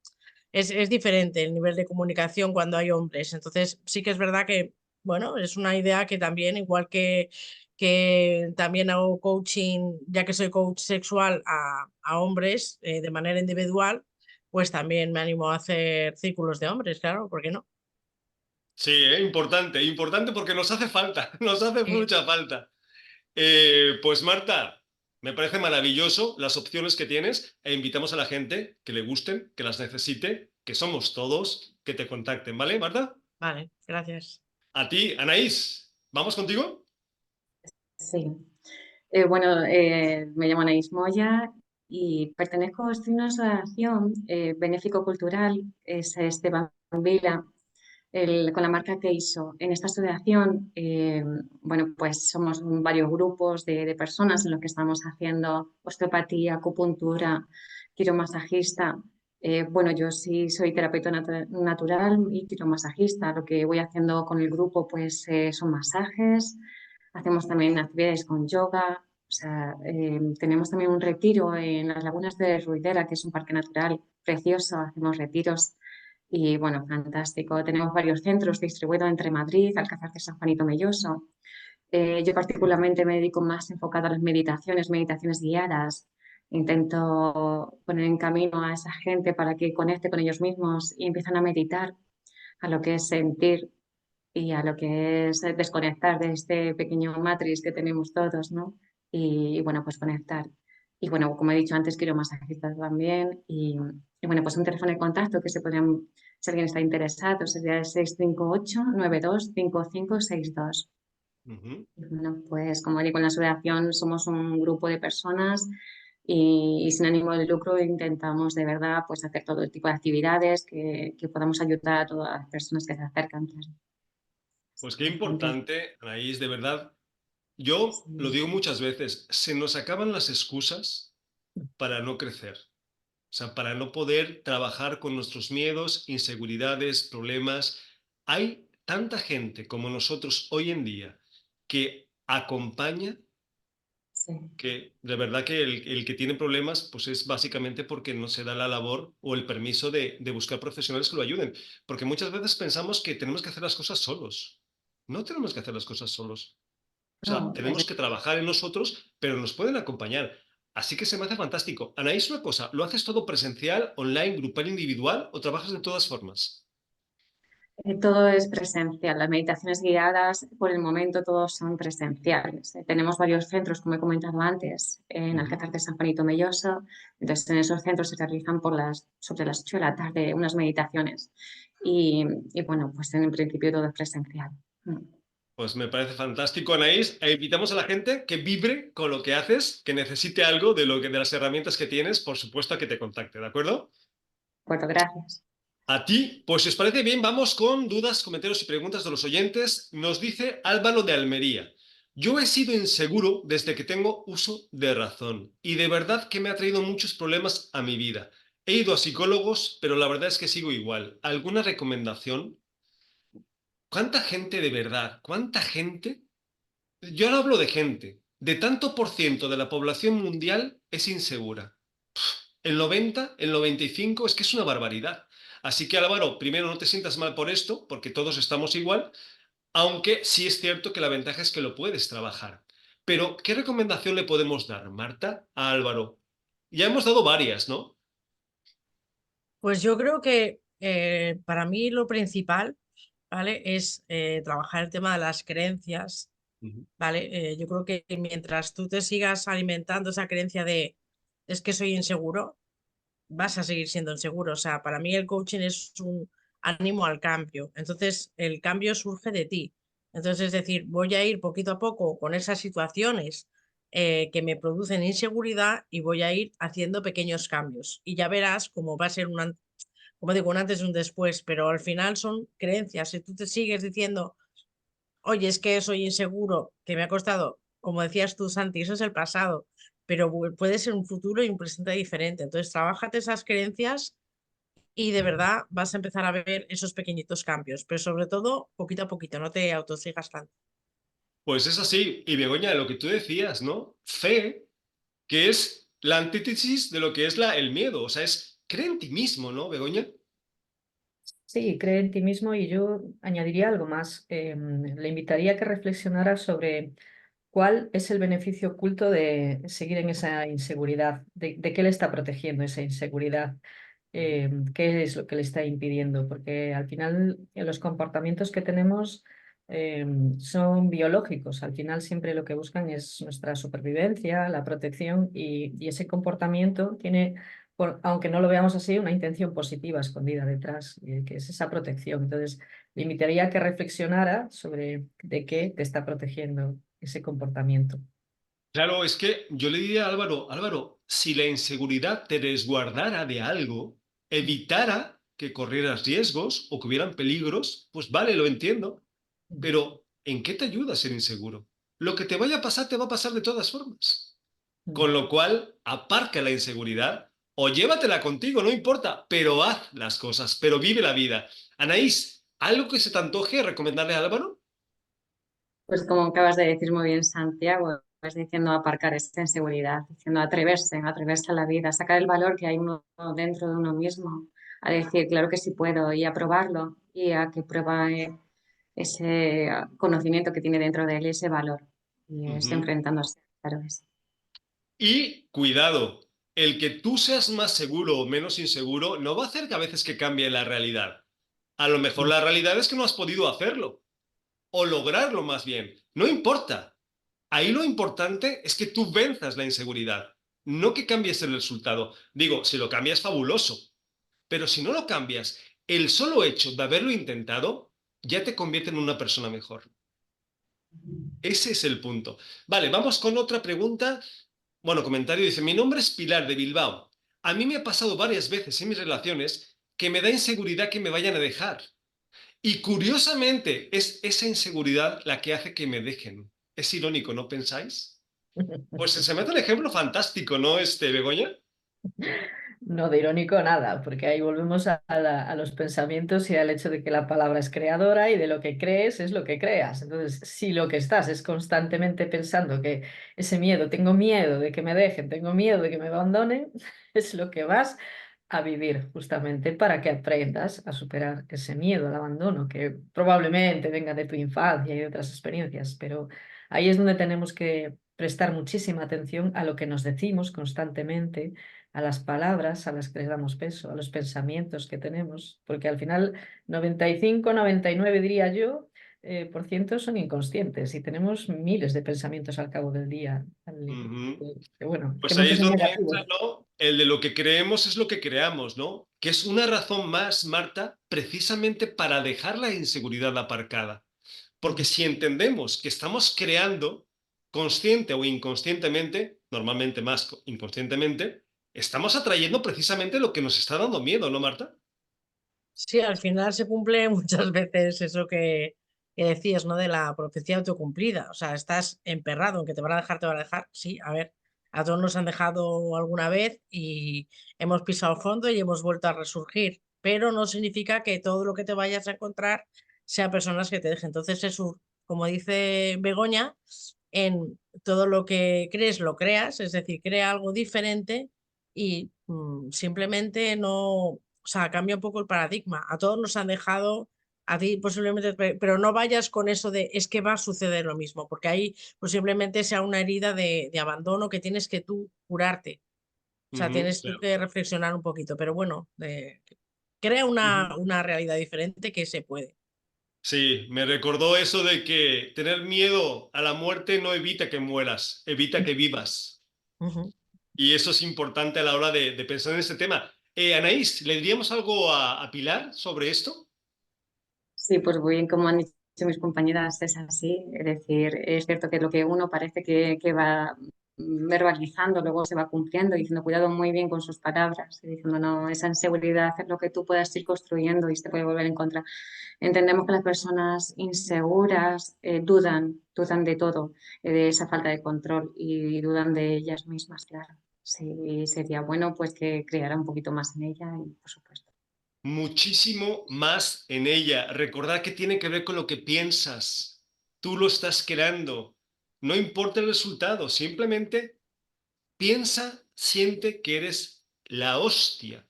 es diferente el nivel de comunicación cuando hay hombres. Entonces, sí que es verdad que, bueno, es una idea que también, igual que también hago coaching, ya que soy coach sexual a hombres de manera individual, pues también me animo a hacer círculos de hombres, claro, ¿por qué no? Sí, importante, importante porque nos hace falta, nos hace Sí. mucha falta. Pues Marta, me parece maravilloso las opciones que tienes e invitamos a la gente que le gusten, que las necesite, que somos todos, que te contacten, ¿vale, Marta? Vale, gracias. A ti, Anaís, ¿vamos contigo? Sí. Bueno, me llamo Anaís Moya y pertenezco, estoy en una asociación benéfico-cultural, es Esteban Vila, con la marca Keiso. En esta asociación, bueno, pues somos varios grupos de personas en los que estamos haciendo osteopatía, acupuntura, quiromasajista. Bueno, yo sí soy terapeuta natural y quiromasajista. Lo que voy haciendo con el grupo, pues son masajes. Hacemos también actividades con yoga. O sea, tenemos también un retiro en las lagunas de Ruidera, que es un parque natural precioso. Hacemos retiros y bueno, fantástico. Tenemos varios centros distribuidos entre Madrid, Alcázar de San Juanito Melloso. Yo particularmente me dedico más enfocado a las meditaciones guiadas. Intento poner en camino a esa gente para que conecte con ellos mismos y empiezan a meditar a lo que es sentir y a lo que es desconectar de este pequeño matrix que tenemos todos, ¿no? Y bueno, pues conectar. Y bueno, como he dicho antes, quiero masajistas también. Y bueno, pues un teléfono de contacto que se podrían, si alguien está interesado, sería el 658-925562. Ujú. Bueno, pues como digo, en la asociación somos un grupo de personas y sin ánimo de lucro intentamos de verdad pues hacer todo tipo de actividades que podamos ayudar a todas las personas que se acercan. Claro. Pues qué Bastante. importante, Anaís, de verdad. Yo lo Sí. digo muchas veces, se nos acaban las excusas para no crecer. O sea, para no poder trabajar con nuestros miedos, inseguridades, problemas. Hay tanta gente como nosotros hoy en día que acompaña, Sí. que de verdad que el que tiene problemas pues es básicamente porque no se da la labor o el permiso de buscar profesionales que lo ayuden. Porque muchas veces pensamos que tenemos que hacer las cosas solos. No tenemos que hacer las cosas solos. O sea, No, tenemos que trabajar en nosotros, pero nos pueden acompañar. Así que se me hace fantástico. Anaís, una cosa, ¿lo haces todo presencial, online, grupal, individual o trabajas de todas formas? Todo es presencial. Las meditaciones guiadas, por el momento, todos son presenciales. Tenemos varios centros, como he comentado antes, en Ujú. Alcázar de San Juanito Melloso. Entonces, en esos centros se realizan sobre las 8 de la tarde unas meditaciones. Y bueno, pues en principio todo es presencial. Pues me parece fantástico, Anaís. E invitamos a la gente que vibre con lo que haces, que necesite algo de las herramientas que tienes, por supuesto, a que te contacte, ¿de acuerdo? Bueno, gracias. A ti, pues si os parece bien, vamos con dudas, comentarios y preguntas de los oyentes. Nos dice Álvaro de Almería. Yo he sido inseguro desde que tengo uso de razón y de verdad que me ha traído muchos problemas a mi vida. He ido a psicólogos, pero la verdad es que sigo igual. ¿Alguna recomendación? ¿Cuánta gente de verdad? ¿Cuánta gente? Yo no hablo de gente. De tanto por ciento de la población mundial es insegura. El 90, el 95, es que es una barbaridad. Así que Álvaro, primero no te sientas mal por esto, porque todos estamos igual, aunque sí es cierto que la ventaja es que lo puedes trabajar. Pero, ¿qué recomendación le podemos dar, Marta, a Álvaro? Ya hemos dado varias, ¿no? Pues yo creo que para mí lo principal, ¿vale? Es trabajar el tema de las creencias, Ujú. ¿vale? Yo creo que mientras tú te sigas alimentando esa creencia de es que soy inseguro, vas a seguir siendo inseguro. O sea, para mí el coaching es un ánimo al cambio. Entonces, el cambio surge de ti. Entonces, es decir, voy a ir poquito a poco con esas situaciones que me producen inseguridad y voy a ir haciendo pequeños cambios. Y ya verás cómo va a ser como digo, un antes y un después, pero al final son creencias. Si tú te sigues diciendo, oye, es que soy inseguro, que me ha costado, como decías tú, Santi, eso es el pasado, pero puede ser un futuro y un presente diferente. Entonces, trabájate esas creencias y de verdad vas a empezar a ver esos pequeñitos cambios, pero sobre todo poquito a poquito, no te autosigas tanto. Pues es así. Y Begoña, lo que tú decías, ¿no? Fe, que es la antítesis de lo que es el miedo. O sea, es cree en ti mismo, ¿no, Begoña? Sí, cree en ti mismo y yo añadiría algo más. Le invitaría a que reflexionara sobre cuál es el beneficio oculto de seguir en esa inseguridad, de qué le está protegiendo esa inseguridad, qué es lo que le está impidiendo, porque al final los comportamientos que tenemos son biológicos, al final siempre lo que buscan es nuestra supervivencia, la protección y ese comportamiento tiene aunque no lo veamos así, una intención positiva escondida detrás, que es esa protección. Entonces, le invitaría a que reflexionara sobre de qué te está protegiendo ese comportamiento. Claro, es que yo le diría a Álvaro, Álvaro, si la inseguridad te resguardara de algo, evitara que corrieras riesgos o que hubieran peligros, pues vale, lo entiendo. Pero, ¿en qué te ayuda a ser inseguro? Lo que te vaya a pasar te va a pasar de todas formas. Con lo cual, aparca la inseguridad o llévatela contigo, no importa, pero haz las cosas, pero vive la vida. Anaís, ¿algo que se te antoje recomendarle a Álvaro? Pues como acabas de decir muy bien, Santiago, estás diciendo aparcar esa inseguridad, diciendo atreverse a la vida, sacar el valor que hay uno dentro de uno mismo, a decir, claro que sí puedo, y a probarlo, y a que prueba ese conocimiento que tiene dentro de él, ese valor, y está Ujú. enfrentándose, claro que sí. Y cuidado, el que tú seas más seguro o menos inseguro no va a hacer que a veces que cambie la realidad. A lo mejor la realidad es que no has podido hacerlo o lograrlo más bien. No importa. Ahí lo importante es que tú venzas la inseguridad. no que cambies el resultado. Digo, si lo cambias, fabuloso. Pero si no lo cambias, el solo hecho de haberlo intentado ya te convierte en una persona mejor. Ese es el punto. Vale, vamos con otra pregunta. Bueno, comentario dice, mi nombre es Pilar de Bilbao. A mí me ha pasado varias veces en mis relaciones que me da inseguridad que me vayan a dejar. Y curiosamente es esa inseguridad la que hace que me dejen. Es irónico, ¿no pensáis? Pues se me hace un ejemplo fantástico, ¿no, Begoña? No de irónico nada, porque ahí volvemos a los pensamientos y al hecho de que la palabra es creadora y de lo que crees es lo que creas. Entonces, si lo que estás es constantemente pensando que ese miedo, tengo miedo de que me dejen, tengo miedo de que me abandonen, es lo que vas a vivir justamente para que aprendas a superar ese miedo al abandono, que probablemente venga de tu infancia y de otras experiencias, pero ahí es donde tenemos que prestar muchísima atención a lo que nos decimos constantemente, a las palabras a las que les damos peso, a los pensamientos que tenemos, porque al final 95, 99 diría yo, por ciento son inconscientes y tenemos miles de pensamientos al cabo del día, que bueno, que Pues ahí muchos es son donde entra, negativos. ¿no? El de lo que creemos es lo que creamos, ¿no? Que es una razón más, Marta, precisamente para dejar la inseguridad aparcada. Porque si entendemos que estamos creando, consciente o inconscientemente, normalmente más inconscientemente, estamos atrayendo precisamente lo que nos está dando miedo, ¿no, Marta? Sí, al final se cumple muchas veces eso que decías, ¿no? De la profecía autocumplida. O sea, estás emperrado en que te van a dejar, te van a dejar. Sí, a ver, a todos nos han dejado alguna vez y hemos pisado fondo y hemos vuelto a resurgir. Pero no significa que todo lo que te vayas a encontrar sea personas que te dejen. Entonces, eso, como dice Begoña, en todo lo que crees, lo creas, es decir, crea algo diferente y simplemente no. O sea, cambia un poco el paradigma. A todos nos han dejado, a ti posiblemente, pero no vayas con eso de es que va a suceder lo mismo, porque ahí posiblemente sea una herida de abandono que tienes que tú curarte. O sea, tienes tú Claro. que reflexionar un poquito, pero bueno, crea una realidad diferente que se puede. Sí, me recordó eso de que tener miedo a la muerte no evita que mueras, evita que vivas. Ujú. Y eso es importante a la hora de pensar en este tema. Anaís, ¿le diríamos algo a Pilar sobre esto? Sí, pues bien, como han dicho mis compañeras, es así. Es decir, es cierto que lo que uno parece que va verbalizando, luego se va cumpliendo, diciendo cuidado muy bien con sus palabras, y diciendo no, esa inseguridad es lo que tú puedas ir construyendo y se puede volver en contra. Entendemos que las personas inseguras dudan de todo, de esa falta de control y dudan de ellas mismas, claro. Sí, sería bueno pues que creara un poquito más en ella y por supuesto. Muchísimo más en ella. Recordar que tiene que ver con lo que piensas. Tú lo estás creando. No importa el resultado, simplemente piensa, siente que eres la hostia.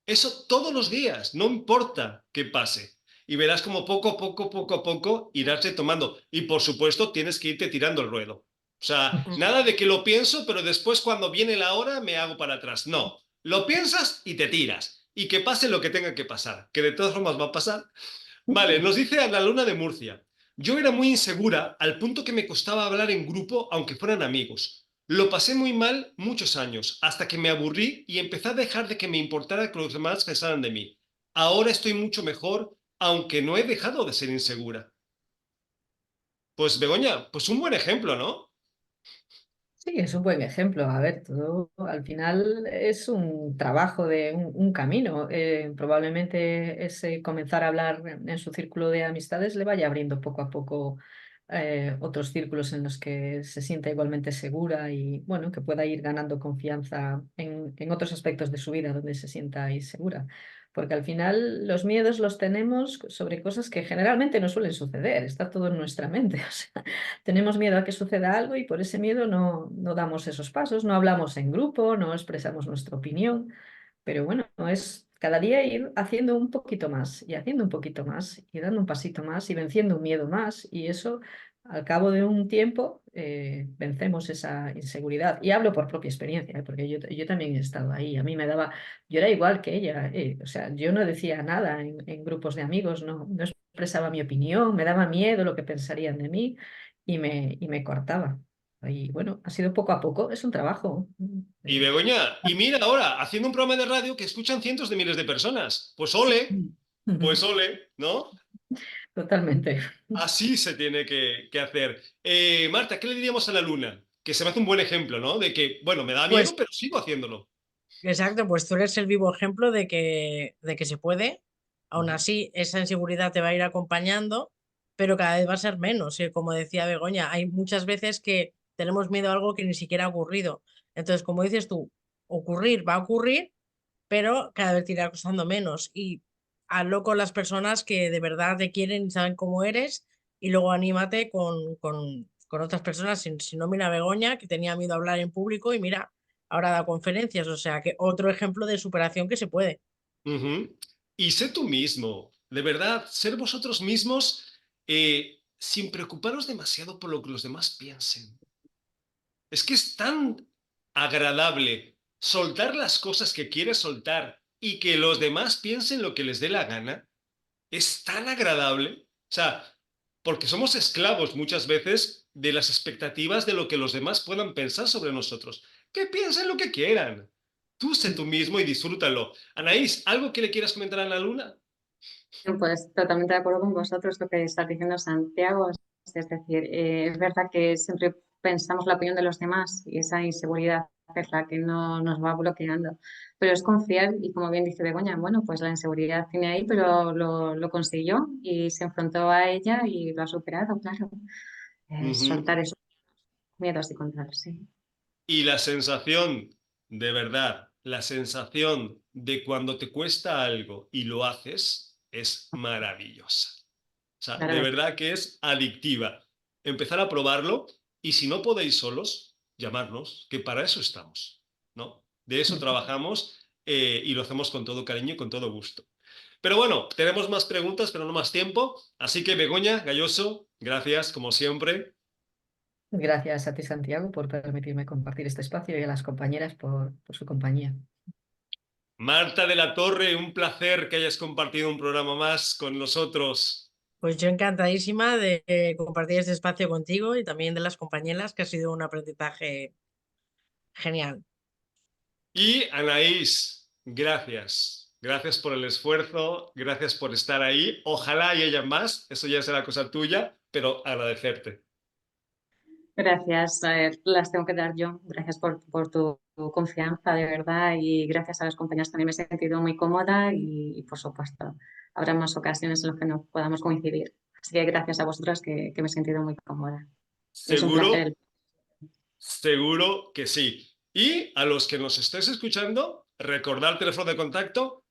Eso todos los días, no importa qué pase. Y verás como poco a poco irás retomando. Y por supuesto tienes que irte tirando el ruedo. O sea, nada de que lo pienso, pero después cuando viene la hora me hago para atrás. No, lo piensas y te tiras. Y que pase lo que tenga que pasar, que de todas formas va a pasar. Vale, nos dice Ana Luna de Murcia. Yo era muy insegura al punto que me costaba hablar en grupo aunque fueran amigos. Lo pasé muy mal muchos años, hasta que me aburrí y empecé a dejar de que me importara que los demás pensaran de mí. Ahora estoy mucho mejor, aunque no he dejado de ser insegura. Pues Begoña, pues un buen ejemplo, ¿no? Sí, es un buen ejemplo. A ver, todo al final es un trabajo de un camino. Probablemente ese comenzar a hablar en su círculo de amistades le vaya abriendo poco a poco otros círculos en los que se sienta igualmente segura y bueno, que pueda ir ganando confianza en otros aspectos de su vida donde se sienta insegura. Porque al final los miedos los tenemos sobre cosas que generalmente no suelen suceder, está todo en nuestra mente. O sea, tenemos miedo a que suceda algo y por ese miedo no damos esos pasos, no hablamos en grupo, no expresamos nuestra opinión, pero bueno, es cada día ir haciendo un poquito más y haciendo un poquito más y dando un pasito más y venciendo un miedo más y eso al cabo de un tiempo vencemos esa inseguridad. Y hablo por propia experiencia, porque yo también he estado ahí, a mí me daba, yo era igual que ella, o sea, yo no decía nada en grupos de amigos, no expresaba mi opinión, me daba miedo lo que pensarían de mí y me cortaba. Y bueno, ha sido poco a poco, es un trabajo. Y Begoña, y mira ahora, haciendo un programa de radio que escuchan cientos de miles de personas. Pues ole, ¿no? Totalmente. Así se tiene que hacer. Marta, ¿qué le diríamos a la luna? Que se me hace un buen ejemplo, ¿no? De que, bueno, me da miedo, Pues pero sigo haciéndolo. exacto, pues tú eres el vivo ejemplo de que se puede. Aún Ujú. así, esa inseguridad te va a ir acompañando, pero cada vez va a ser menos. Y como decía Begoña, hay muchas veces que tenemos miedo a algo que ni siquiera ha ocurrido. Entonces, como dices tú, ocurrir va a ocurrir, pero cada vez te irá costando menos. Y hazlo con las personas que de verdad te quieren y saben cómo eres, y luego anímate con otras personas. Si no, mira a Begoña, que tenía miedo a hablar en público y mira, ahora da conferencias, o sea que otro ejemplo de superación que se puede. Ujú. Y sé tú mismo, de verdad, ser vosotros mismos sin preocuparos demasiado por lo que los demás piensen. Es que es tan agradable soltar las cosas que quieres soltar y que los demás piensen lo que les dé la gana. Es tan agradable. O sea, porque somos esclavos muchas veces de las expectativas de lo que los demás puedan pensar sobre nosotros. Que piensen lo que quieran. Tú sé tú mismo y disfrútalo. Anaís, ¿algo que le quieras comentar a la luna? Pues totalmente de acuerdo con vosotros lo que está diciendo Santiago. Es decir, es verdad que siempre pensamos la opinión de los demás y esa inseguridad es la que no nos va bloqueando. Pero es confiar y como bien dice Begoña, bueno, pues la inseguridad tiene ahí, pero lo consiguió y se enfrentó a ella y lo ha superado, claro. Ujú. Soltar esos miedos y control, sí. Y la sensación, de verdad, la sensación de cuando te cuesta algo y lo haces es maravillosa. O sea, de Claro, verdad que es adictiva. Empezar a probarlo y si no podéis solos, llamarnos, que para eso estamos, ¿no? De eso trabajamos y lo hacemos con todo cariño y con todo gusto. Pero bueno, tenemos más preguntas, pero no más tiempo. Así que Begoña, Galloso, gracias como siempre. Gracias a ti, Santiago, por permitirme compartir este espacio y a las compañeras por su compañía. Marta de la Torre, un placer que hayas compartido un programa más con nosotros. Pues yo encantadísima de compartir este espacio contigo y también de las compañeras, que ha sido un aprendizaje genial. Y Anaís, gracias. Gracias por el esfuerzo, gracias por estar ahí. Ojalá y haya más, eso ya será cosa tuya, pero agradecerte. gracias, las tengo que dar yo. Gracias por tu confianza, de verdad, y gracias a las compañías también me he sentido muy cómoda y, por supuesto, habrá más ocasiones en las que no podamos coincidir. Así que gracias a vosotras que me he sentido muy cómoda. Es un Seguro, placer. seguro que sí. Y a los que nos estéis escuchando, recordad el teléfono de contacto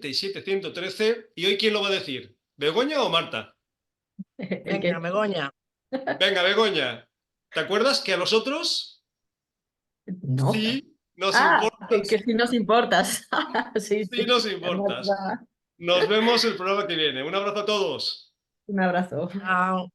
601-487-113. ¿Y hoy quién lo va a decir? ¿Begoña o Marta? El Venga, que... Begoña. Venga, Begoña, ¿te acuerdas que a nosotros No. sí nos Ah, que importas? sí nos importas. Sí, Sí sí. nos Es importas. verdad. Nos vemos el programa que viene. Un abrazo a todos. Un abrazo. Chao.